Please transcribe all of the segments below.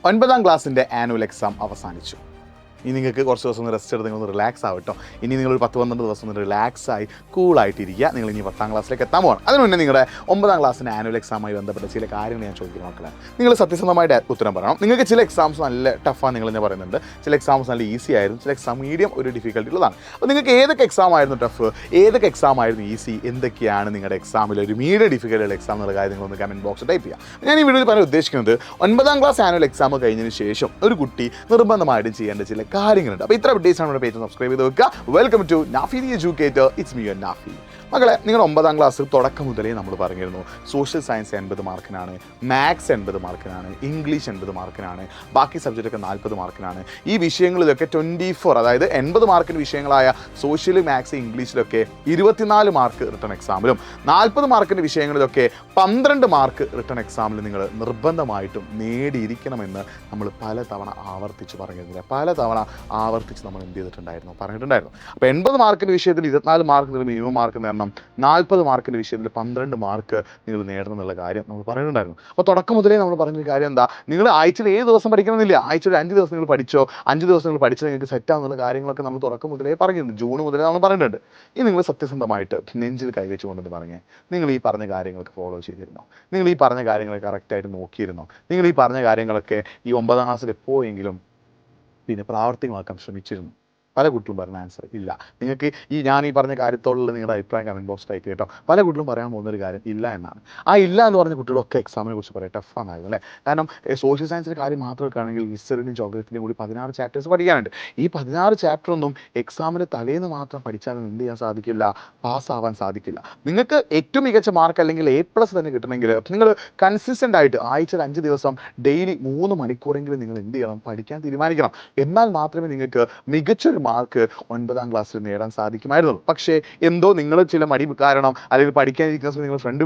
9ാം ക്ലാസ്സിൻ്റെ annual exam അവസാനിച്ചു. ഇനി നിങ്ങൾക്ക് കുറച്ച് ദിവസം ഒന്ന് റെസ്റ്റ് എടുത്ത് നിങ്ങളൊന്ന് റിലാക്സ് ആവട്ടോ. ഇനി നിങ്ങളൊരു 10-12 ദിവസം ഒന്ന് റിലാക്സായി കൂളായിട്ടിരിക്കുക. നിങ്ങൾ ഇനി 10ാം ക്ലാസ്സിലേക്ക് എത്താൻ പോകണം. അതിന് മുന്നേ നിങ്ങളുടെ 9ാം ക്ലാസ്സിൻ്റെ ആനുവൽ എക്സാമായി ബന്ധപ്പെട്ട ചില കാര്യങ്ങൾ ഞാൻ ചോദിക്കുന്ന മക്കളെ, നിങ്ങൾ സത്യസന്ധമായിട്ട് ഉത്തരം പറയണം. നിങ്ങൾക്ക് ചില എക്സാംസ് നല്ല ടഫാണ് നിങ്ങൾ തന്നെ പറയുന്നുണ്ട്, ചില എക്സാംസ് നല്ല ഈസി ആയിരുന്നു, ചില എക്സാം മീഡിയം ഒരു ഡിഫിക്കൽട്ടി ഉള്ളതാണ്. അപ്പോൾ നിങ്ങൾക്ക് ഏതൊക്കെ എക്സാം ആയിരുന്നു ടഫ്, ഏതൊക്കെ എക്സാം ആയിരുന്നു ഈസി, എന്തൊക്കെയാണ് നിങ്ങളുടെ എക്സാമിൽ ഒരു മീഡിയം ഡിഫിക്കൽട്ടുള്ള എക്സാം എന്നുള്ള കാര്യം നിങ്ങളൊന്ന് കമൻറ്റ് ബോക്സിൽ ടൈപ്പ് ചെയ്യുക. ഞാൻ ഈ വീഡിയോയിൽ പറയാൻ ഉദ്ദേശിക്കുന്നത് 9ാം ക്ലാസ് ആനുവൽ എക്സാം കഴിഞ്ഞതിന് ശേഷം ഒരു കുട്ടി നിർബന്ധമായിട്ടും ചെയ്യേണ്ട ചില കാര്യങ്ങളുണ്ട്. അപ്പോൾ ഇത്ര അപ്ഡേറ്റ്സ് ആണ് നമ്മുടെ പേജ് സബ്സ്ക്രൈബ് ചെയ്ത് വെക്കുക. Welcome to Nafi the educator. It's me Nafi. മക്കളെ, നിങ്ങൾ 9ാം ക്ലാസ് തുടക്കം മുതലേ നമ്മൾ പറഞ്ഞിരുന്നു സോഷ്യൽ സയൻസ് 80 മാർക്കിനാണ്, മാത്സ് 80 മാർക്കിനാണ്, ഇംഗ്ലീഷ് 80 മാർക്കിനാണ്, ബാക്കി സബ്ജക്റ്റൊക്കെ 40 മാർക്കിനാണ്. ഈ വിഷയങ്ങളിലൊക്കെ 24, അതായത് 80 മാർക്കിന് വിഷയങ്ങളായ സോഷ്യൽ, മാത്സ്, ഇംഗ്ലീഷിലൊക്കെ 24 മാർക്ക് റിട്ടൺ എക്സാമിലും 40 മാർക്കിൻ്റെ വിഷയങ്ങളിലൊക്കെ 12 മാർക്ക് റിട്ടൺ എക്സാമിൽ നിങ്ങൾ നിർബന്ധമായിട്ടും നേടിയിരിക്കണമെന്ന് നമ്മൾ പലതവണ ആവർത്തിച്ച് പറഞ്ഞിരുന്നില്ല. പലതവണ ആവർത്തിച്ച് നമ്മൾ എന്ത് പറഞ്ഞിട്ടുണ്ടായിരുന്നു. അപ്പോൾ 80 മാർക്കിൻ്റെ വിഷയത്തിൽ 24 മാർക്ക് നിങ്ങൾ മിനിമം മാർക്ക് നേടണം, 40 മാർക്കിൻ്റെ വിഷയത്തിൽ 12 മാർക്ക് നിങ്ങൾ നേടണം എന്നുള്ള കാര്യം നമ്മൾ പറഞ്ഞിട്ടുണ്ടായിരുന്നു. അപ്പോൾ തുടക്കം മുതലേ നമ്മൾ പറഞ്ഞൊരു കാര്യം എന്താ, നിങ്ങൾ ആഴ്ചയിൽ 7 ദിവസം പഠിക്കണമെന്നില്ല, ആഴ്ചയിൽ 5 ദിവസം നിങ്ങൾ പഠിച്ചോ, 5 ദിവസം നിങ്ങൾ പഠിച്ചാൽ നിങ്ങൾക്ക് സെറ്റാകുന്നുള്ള കാര്യങ്ങളൊക്കെ നമ്മൾ തുടക്കം മുതലേ പറഞ്ഞിരുന്നു. ജൂൺ മുതലേ നമ്മൾ പറഞ്ഞിട്ടുണ്ട്. ഇനി നിങ്ങൾ സത്യസന്ധമായിട്ട് നെഞ്ചിൽ കൈവച്ചുകൊണ്ടെന്ന് പറഞ്ഞേ, നിങ്ങൾ ഈ പറഞ്ഞ കാര്യങ്ങളൊക്കെ ഫോളോ ചെയ്തിരുന്നോ? നിങ്ങൾ ഈ പറഞ്ഞ കാര്യങ്ങൾ കറക്റ്റായിട്ട് നോക്കിയിരുന്നോ? നിങ്ങൾ ഈ പറഞ്ഞ കാര്യങ്ങളൊക്കെ ഈ 9ാം ക്ലാസ്സിൽ എപ്പോഴെങ്കിലും പിന്നെ പ്രാവർത്തികമാക്കാൻ ശ്രമിച്ചിരുന്നു? പല കുട്ടികളും പറഞ്ഞ ആൻസർ ഇല്ല. നിങ്ങൾക്ക് ഞാൻ ഈ പറഞ്ഞ കാര്യത്തോടുള്ള നിങ്ങളുടെ അഭിപ്രായം കമൻറ്റ് ബോക്സ് ടൈപ്പ് കേട്ടോ. പല കുട്ടികളും പറയാൻ പോകുന്നൊരു കാര്യം ഇല്ല എന്നാണ്. ആ ഇല്ല എന്ന് പറഞ്ഞ കുട്ടികളൊക്കെ എക്സാമിനെ കുറിച്ച് പറയാം ടഫാണായിരുന്നു അല്ലേ? കാരണം സോഷ്യൽ സയൻസിൻ്റെ കാര്യം മാത്രം എടുക്കുകയാണെങ്കിൽ ഹിസ്റ്ററിൻ്റെയും ജോഗ്രഫിൻ്റെയും കൂടി 16 ചാപ്റ്റേഴ്സ് പഠിക്കാനുണ്ട്. ഈ 16 ചാപ്റ്ററൊന്നും എക്സാമിന് തലേന്ന് മാത്രം പഠിച്ചാലും എന്ത് ചെയ്യാൻ സാധിക്കില്ല, പാസ്സാവാൻ സാധിക്കില്ല. നിങ്ങൾക്ക് ഏറ്റവും മികച്ച മാർക്ക് അല്ലെങ്കിൽ A+ തന്നെ കിട്ടണമെങ്കിൽ നിങ്ങൾ കൺസിസ്റ്റൻ്റ് ആയിട്ട് ആഴ്ചയിൽ 5 ദിവസം ഡെയിലി 3 മണിക്കൂറെങ്കിലും നിങ്ങൾ എന്ത് ചെയ്യണം, പഠിക്കാൻ തീരുമാനിക്കണം. എന്നാൽ മാത്രമേ നിങ്ങൾക്ക് മികച്ചൊരു മാർക്ക് 9ാം ക്ലാസ്സിൽ നേടാൻ സാധിക്കുമായിരുന്നുള്ളൂ. പക്ഷേ എന്തോ നിങ്ങൾ ചില മടി കാരണം, അല്ലെങ്കിൽ പഠിക്കാനിരിക്കുന്ന സമയത്ത് നിങ്ങൾ ഫ്രണ്ട്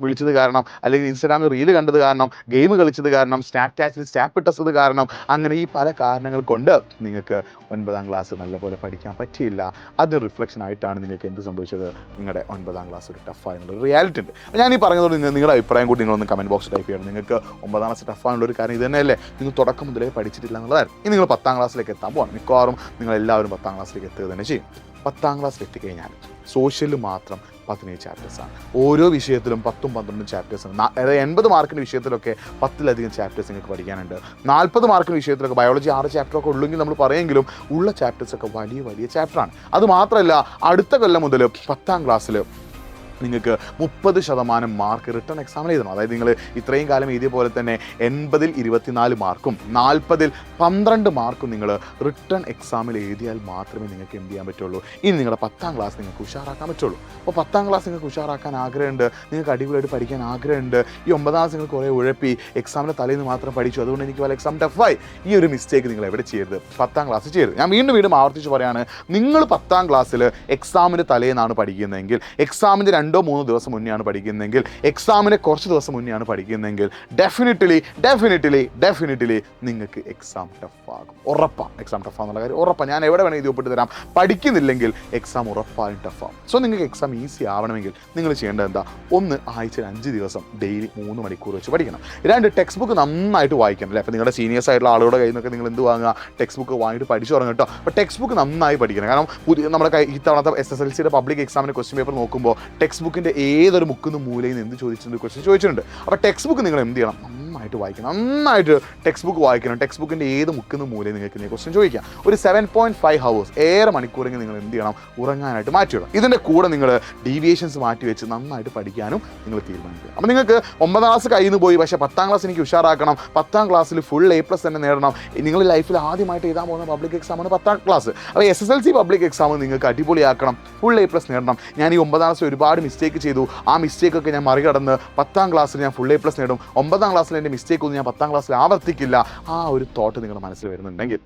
വിളിച്ചത് കാരണം, അല്ലെങ്കിൽ ഇൻസ്റ്റാഗ്രാമിൽ റീല് കണ്ടത് കാരണം, ഗെയിം കളിച്ചത് കാരണം, സ്നാപ്ചാറ്റിൽ സ്നാപ്പ് ഇട്ടത് കാരണം, അങ്ങനെ ഈ പല കാരണങ്ങൾ കൊണ്ട് നിങ്ങൾക്ക് 9ാം ക്ലാസ് നല്ലപോലെ പഠിക്കാൻ പറ്റിയില്ല. അതിന് റിഫ്ലക്ഷൻ ആയിട്ടാണ് നിങ്ങൾക്ക് എന്ത് സംഭവിച്ചത്, നിങ്ങളുടെ 9ാം ക്ലാസ് ഒരു ടഫായിട്ടുള്ള റിയാലിറ്റി ഉണ്ട്. ഞാൻ ഈ പറഞ്ഞതോട് നിങ്ങളുടെ അഭിപ്രായം കൂടി നിങ്ങളൊന്ന് കമൻറ്റ് ബോക്സ് ടൈപ്പ് ചെയ്യണം. നിങ്ങൾക്ക് 9ാം ക്ലാസ് ടഫായുള്ള ഒരു കാര്യം ഇത് തന്നെയല്ലേ, നിങ്ങൾ തുടക്കം മുതലേ പഠിച്ചിട്ടില്ല എന്നുള്ളതായിരുന്നു. ഇനി നിങ്ങൾ 10ാം ക്ലാസ്സിലേക്ക് എത്താൻ പോകണം. മിക്കവാറും നിങ്ങൾ എല്ലാവരും 10ാം ക്ലാസ്സിലേക്ക് എത്തുക തന്നെ ചെയ്യും. 10ാം ക്ലാസ്സിൽ എത്തിക്കഴിഞ്ഞാൽ സോഷ്യലിൽ മാത്രം 17 ചാപ്റ്റേഴ്സാണ്. ഓരോ വിഷയത്തിലും 10ഉം 12ഉം ചാപ്റ്റേഴ്സാണ്. അതായത് 80 മാർക്കിൻ്റെ വിഷയത്തിലൊക്കെ 10ലധികം ചാപ്റ്റേഴ്സ് നിങ്ങൾക്ക് പഠിക്കാനുണ്ട്. 40 മാർക്കിൻ്റെ വിഷയത്തിലൊക്കെ ബയോളജി 6 ചാപ്റ്ററൊക്കെ ഉള്ളെങ്കിൽ നമ്മൾ പറയുമെങ്കിലും ഉള്ള ചാപ്റ്റേഴ്സൊക്കെ വലിയ വലിയ ചാപ്റ്ററാണ്. അതുമാത്രമല്ല, അടുത്ത കൊല്ലം മുതൽ 10ാം ക്ലാസ്സിൽ നിങ്ങൾക്ക് 30% മാർക്ക് റിട്ടൺ എക്സാമിൽ എഴുതണം. അതായത് നിങ്ങൾ ഇത്രയും കാലം എഴുതിയ പോലെ തന്നെ 80ൽ 24 മാർക്കും 40ൽ 12 മാർക്കും നിങ്ങൾ റിട്ടൺ എക്സാമിൽ എഴുതിയാൽ മാത്രമേ നിങ്ങൾക്ക് എന്ത് ചെയ്യാൻ പറ്റുള്ളൂ, ഇനി നിങ്ങളുടെ 10ാം ക്ലാസ് നിങ്ങൾക്ക് ഉഷാറാക്കാൻ പറ്റുള്ളൂ. അപ്പോൾ 10ാം ക്ലാസ് നിങ്ങൾക്ക് ഉഷാറാക്കാൻ ആഗ്രഹമുണ്ട്, നിങ്ങൾക്ക് അടിപൊളിയായിട്ട് പഠിക്കാൻ ആഗ്രഹമുണ്ട്. ഈ 9ാം ക്ലാസ് നിങ്ങൾ കുറേ ഉഴപ്പി എക്സാമിൻ്റെ തലേന്ന് മാത്രം പഠിച്ചു, അതുകൊണ്ട് എനിക്ക് വല്ല എക്സാം ടഫായി. ഈ ഒരു മിസ്റ്റേക്ക് നിങ്ങൾ എവിടെ ചെയ്യരുത്, 10ാം ക്ലാസ് ചെയ്യരുത്. ഞാൻ വീണ്ടും ആവർത്തിച്ച് പറയാണ്, നിങ്ങൾ 10ാം ക്ലാസ്സിൽ എക്സാമിൻ്റെ തലേന്നാണ് പഠിക്കുന്നതെങ്കിൽ, എക്സാമിൻ്റെ 2-3 ദിവസം മുന്നെയാണ് പഠിക്കുന്നതെങ്കിൽ, എക്സാമിന് കുറച്ച് ദിവസം മുന്നെയാണ് പഠിക്കുന്നതെങ്കിൽ ഡെഫിനിറ്റ്ലി നിങ്ങൾക്ക് എക്സാം ടഫാകും. ഉറപ്പാണ് എക്സാം ടഫാന്നുള്ള കാര്യം ഉറപ്പാണ്. ഞാൻ എവിടെ വേണമെങ്കിൽ ഇത് ഒപ്പിട്ട് തരാം. പഠിക്കുന്നില്ലെങ്കിൽ എക്സാം ഉറപ്പായും ടഫാകും. സോ നിങ്ങൾക്ക് എക്സാം ഈസി ആവണമെങ്കിൽ നിങ്ങൾ ചെയ്യേണ്ടത് എന്താ, 1 ആഴ്ചയിൽ 5 ദിവസം ഡെയിലി 3 മണിക്കൂർ വെച്ച് പഠിക്കണം. 2 ടെക്സ്റ്റ് ബുക്ക് നന്നായിട്ട് വായിക്കണം അല്ലേ. അപ്പോൾ നിങ്ങളുടെ സീനിയേഴ്സ് ആയിട്ടുള്ള ആളുകളുടെ കയ്യിൽ നിന്നൊക്കെ നിങ്ങൾ എന്ത് വാങ്ങുക, ടെക്സ്റ്റ് ബുക്ക് വാങ്ങിയിട്ട് പഠിച്ചു തുടങ്ങും കേട്ടോ. അപ്പോൾ ടെക്സ്റ്റ് ബുക്ക് നന്നായി പഠിക്കണം. കാരണം നമ്മുടെ ഈ തവണത്തെ SSLCയുടെ പബ്ലിക് എക്സാമിൻ്റെ ക്വസ്റ്റ്യൻ പേപ്പർ നോക്കുമ്പോൾ ടെക്സ്റ്റ് ബുക്കിൻ്റെ ഏതൊരു മുക്കുന്ന മൂലയിൽ നിന്ന് എന്ത് ചോദിച്ചിട്ടുണ്ട്, ക്വസ്റ്റ്യൻ ചോദിച്ചിട്ടുണ്ട്. അപ്പോൾ ടെക്സ്റ്റ് ബുക്ക് നിങ്ങൾ എന്ത് ചെയ്യണം, നന്നായിട്ട് വായിക്കണം. നന്നായിട്ട് ടെക്സ്റ്റ് ബുക്ക് വായിക്കണം. ടെക്സ്റ്റ് ബുക്കിൻ്റെ ഏത് മുക്കുന്ന മൂലയിൽ നിങ്ങൾക്ക് ക്വസ്റ്റ്യൻ ചോദിക്കാം. ഒരു 7.5 hours, 7 മണിക്കൂറെങ്കിൽ നിങ്ങൾ എന്ത് ചെയ്യണം, ഉറങ്ങാനായിട്ട് മാറ്റിയിടണം. ഇതിൻ്റെ കൂടെ നിങ്ങൾ ഡീവിയേഷൻസ് മാറ്റി വെച്ച് നന്നായിട്ട് പഠിക്കാനും നിങ്ങൾ തീരുമാനിക്കുക. അപ്പോൾ നിങ്ങൾക്ക് 9ാം ക്ലാസ് കയ്യിൽ നിന്ന് പോയി, പക്ഷേ 10ാം ക്ലാസ് എനിക്ക് ഉഷാറാക്കണം, 10ാം ക്ലാസ്സിൽ ഫുൾ A+ തന്നെ നേടണം. നിങ്ങൾ ലൈഫിൽ ആദ്യമായിട്ട് എഴുതാൻ പോകുന്ന പബ്ലിക് എക്സാമാണ് 10ാം ക്ലാസ്. അപ്പോൾ SSLC പബ്ലിക് എക്സാം നിങ്ങൾക്ക് അടിപൊളിയാക്കണം, ഫുൾ A+ നേടണം. ഞാൻ ഈ 9ാം ക്ലാസ്സിൽ ഒരുപാട് മിസ്റ്റേക്ക് ചെയ്തു, ആ മിസ്റ്റേക്കൊക്കെ ഞാൻ മറികടന്ന് 10ാം ക്ലാസ്സിൽ ഞാൻ ഫുൾ A+ നേടും. 9ാം ക്ലാസ്സിൽ എൻ്റെ മിസ്റ്റേക്ക് ഒന്നും ഞാൻ 10ാം ക്ലാസ്സിൽ ആവർത്തിക്കില്ല. ആ ഒരു തോട്ട് നിങ്ങളുടെ മനസ്സിൽ വരുന്നുണ്ടെങ്കിൽ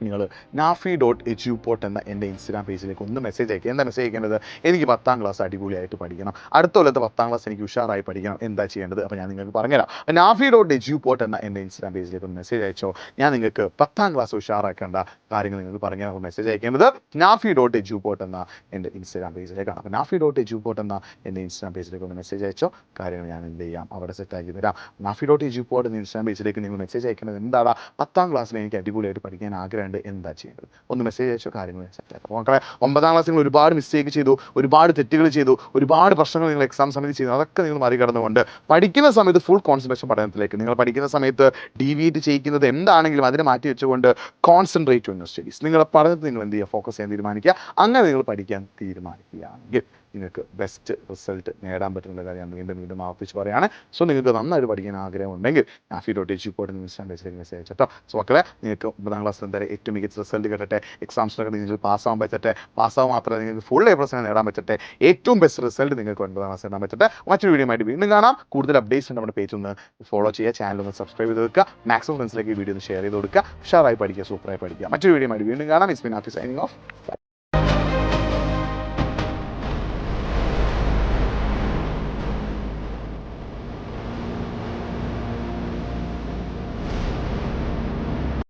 നിങ്ങൾ nafi.edupoort എന്ന എൻ്റെ ഇൻസ്റ്റാഗ്രാം പേജിലേക്ക് ഒന്ന് മെസ്സേജ് അയക്കുക. എന്താ മെസ്സേജ് അയക്കേണ്ടത്? എനിക്ക് 10ാം ക്ലാസ് അടിപൊളിയായിട്ട് പഠിക്കണം, അടുത്ത കൊല്ലത്തെ 10ാം ക്ലാസ് എനിക്ക് ഉഷാറായി പഠിക്കണം, എന്താ ചെയ്യേണ്ടത്? അപ്പോൾ ഞാൻ നിങ്ങൾക്ക് പറഞ്ഞുതരാം. nafi.edupoort എന്ന എൻ്റെ ഇൻസ്റ്റാഗ്രാം പേജിലേക്ക് ഒന്ന് മെസ്സേജ് അയച്ചോ. ഞാൻ നിങ്ങൾക്ക് 10ാം ക്ലാസ് ഉഷാറാക്കേണ്ട കാര്യങ്ങൾ നിങ്ങൾക്ക് പറഞ്ഞുതരാം. അപ്പോൾ മെസ്സേജ് അയക്കേണ്ടത് nafi.edupoort എന്ന എൻ്റെ ഇൻസ്റ്റാഗ്രാം പേജിലേക്കാണ്. അപ്പോൾ nafi.edupoort എന്ന എൻ്റെ ഇൻസ്റ്റാഗ്രാം പേജിലേക്ക് ഒന്ന് മെസ്സേജ് അയച്ചോ. കാര്യങ്ങൾ ഞാൻ എന്ത് ചെയ്യാം, അവിടെ സെറ്റാക്കി തരാം. nafi.edupoort എന്ന ഇൻസ്റ്റാഗ്രാം പേജിലേക്ക് നിങ്ങൾ മെസ്സേജ് അയക്കുന്നത് എന്താണ്? 10ാം ക്ലാസ്സിൽ എനിക്ക് അടിപൊളിയായിട്ട് പഠിക്കാൻ ആഗ്രഹമുണ്ട്, എന്താ ചെയ്യുന്നത്? ഒന്ന് മെസ്സേജ് അയച്ചോ, കാര്യങ്ങൾ സെറ്റാക്കാം. മക്കളെ 9ാം ക്ലാസ്സിൽ നിങ്ങൾ ഒരുപാട് മിസ്റ്റേക്ക് ചെയ്തു, ഒരുപാട് തെറ്റുകൾ ചെയ്തു, ഒരുപാട് പ്രശ്നങ്ങൾ നിങ്ങൾ എക്സാം സമയത്ത് ചെയ്തു. അതൊക്കെ നിങ്ങൾ മറികടന്നുകൊണ്ട് പഠിക്കുന്ന സമയത്ത് ഫുൾ കോൺസെൻട്രേഷൻ പഠനത്തിലേക്ക്, നിങ്ങൾ പഠിക്കുന്ന സമയത്ത് ഡീവിയേറ്റ് ചെയ്യിക്കുന്നത് എന്താണെങ്കിലും അതിനെ മാറ്റി വെച്ചുകൊണ്ട് കോൺസെൻട്രേറ്റ് ഓൺ യുവർ സ്റ്റഡീസ്. നിങ്ങളുടെ പഠനത്തിൽ നിങ്ങൾ എന്ത് ചെയ്യുക, ഫോക്കസ് ചെയ്യാൻ തീരുമാനിക്കുക. അങ്ങനെ നിങ്ങൾ പഠിക്കാൻ തീരുമാനിക്കുകയാണെങ്കിൽ നിങ്ങൾക്ക് ബെസ്റ്റ് റിസൾട്ട് നേടാൻ പറ്റുന്ന കാര്യമാണ്. വീണ്ടും ആവർത്തിച്ച് പറയുകയാണ്. സോ നിങ്ങൾക്ക് നന്നായിട്ട് പഠിക്കാൻ ആഗ്രഹം ഉണ്ടെങ്കിൽ nafi.edupoort എന്ന ഇൻസ്റ്റാഗ്രാം പേജിലേക്ക് മെസ്സേജ് അയച്ചിട്ടോ. സോ മക്കളെ നിങ്ങൾക്ക് 9ാം ക്ലാസ്സിൽ എന്തായാലും ഏറ്റവും മികച്ച റിസൾട്ട് കിട്ടട്ടെ, എക്സാംസിനൊക്കെ നിങ്ങൾക്ക് പാസ്സാവാൻ പറ്റട്ടെ, പാസ്സാവാൻ മാത്രമേ നിങ്ങൾക്ക് ഫുൾ A+ നേടാൻ പറ്റട്ടെ, ഏറ്റവും ബെസ്റ്റ് റിസൾട്ട് നിങ്ങൾക്ക് 9ാം ക്ലാസ് നേടാൻ പറ്റട്ടെ. മറ്റൊരു വീഡിയോ ആയിട്ട് വീണ്ടും കാണാം. കൂടുതൽ അപ്ഡേറ്റ്സ് നമ്മുടെ പേജ് ഒന്ന് ഫോളോ ചെയ്യുക, ചാനൽ ഒന്ന് സബ്സ്ക്രൈബ് ചെയ്ത് വെക്കുക, മാക്സിമം ഫ്രണ്ട്സിലേക്ക് ഈ വീഡിയോ ഒന്ന് ഷെയർ ചെയ്ത് കൊടുക്കുക. ഉഷാറായി പഠിക്കുക, സൂപ്പറായി പഠിക്കുക. മറ്റൊരു വീഡിയോ ആയിട്ട് വീണ്ടും കാണാം. It's been Nafi signing off.